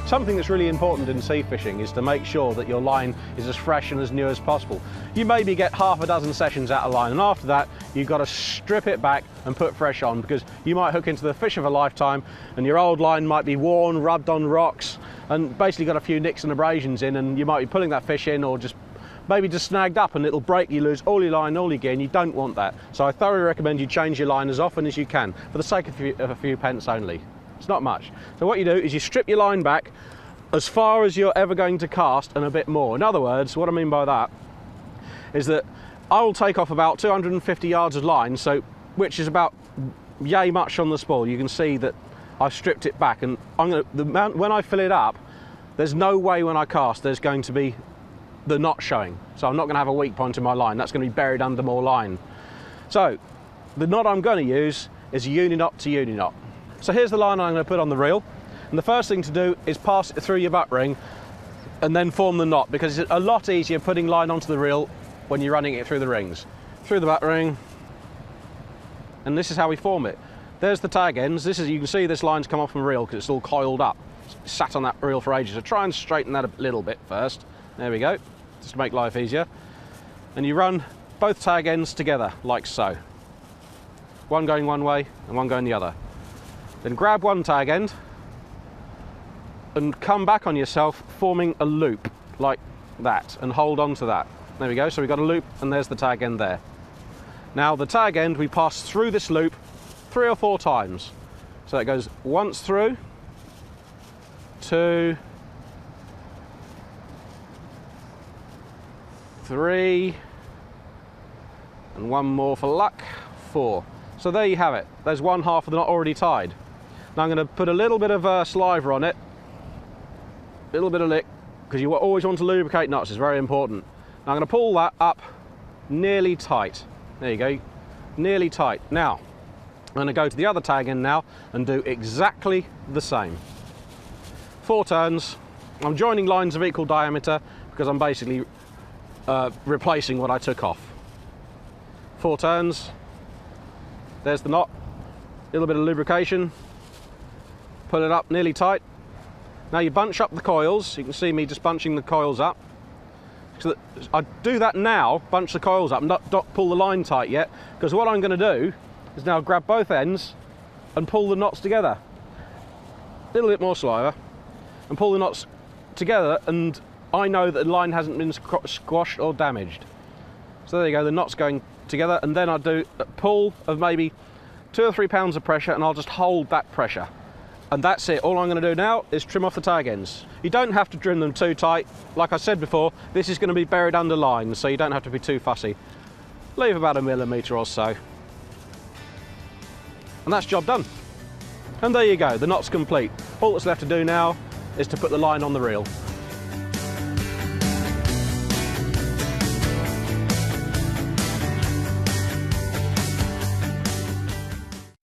Something that's really important in sea fishing is to make sure that your line is as fresh and as new as possible. You maybe get half a dozen sessions out of line, and after that you've got to strip it back and put fresh on, because you might hook into the fish of a lifetime and your old line might be worn, rubbed on rocks, and basically got a few nicks and abrasions in, and you might be pulling that fish in, or just maybe just snagged up and it'll break, you lose all your line, all your gear, and you don't want that. So I thoroughly recommend you change your line as often as you can, for the sake of a few pence only. It's not much. So what you do is you strip your line back as far as you're ever going to cast and a bit more. In other words, what I mean by that is that I will take off about 250 yards of line, so which is about yay much on the spool. You can see that I've stripped it back, and when I fill it up, there's no way when I cast there's going to be the knot showing. So I'm not going to have a weak point in my line. That's going to be buried under more line. So the knot I'm going to use is uni knot to uni knot. So here's the line I'm going to put on the reel, and the first thing to do is pass it through your butt ring and then form the knot, because it's a lot easier putting line onto the reel when you're running it through the rings. Through the butt ring, and this is how we form it. There's the tag ends. You can see this line's come off from the reel because it's all coiled up. It's sat on that reel for ages. So try and straighten that a little bit first. There we go, just to make life easier. And you run both tag ends together like so. One going one way and one going the other. Then grab one tag end and come back on yourself, forming a loop like that, and hold on to that. There we go, so we've got a loop and there's the tag end there. Now the tag end, we pass through this loop 3 or 4 times. So it goes once through, 2, 3, and one more for luck, 4. So there you have it. There's one half of the knot already tied. Now I'm going to put a little bit of saliva on it, a little bit of lick, because you always want to lubricate knots, it's very important. Now I'm going to pull that up nearly tight. There you go, nearly tight. Now I'm going to go to the other tag end now and do exactly the same. 4 turns. I'm joining lines of equal diameter because I'm basically replacing what I took off. 4 turns. There's the knot. A little bit of lubrication. Pull it up nearly tight. Now you bunch up the coils. You can see me just bunching the coils up. So I do that now, bunch the coils up, not pull the line tight yet, because what I'm going to do is now grab both ends and pull the knots together. A little bit more saliva, and pull the knots together, and I know that the line hasn't been squashed or damaged. So there you go, the knot's going together, and then I do a pull of maybe 2 or 3 pounds of pressure, and I'll just hold that pressure. And that's it. All I'm going to do now is trim off the tag ends. You don't have to trim them too tight. Like I said before, this is going to be buried under lines, so you don't have to be too fussy. Leave about 1 millimetre or so. And that's job done. And there you go, the knot's complete. All that's left to do now is to put the line on the reel.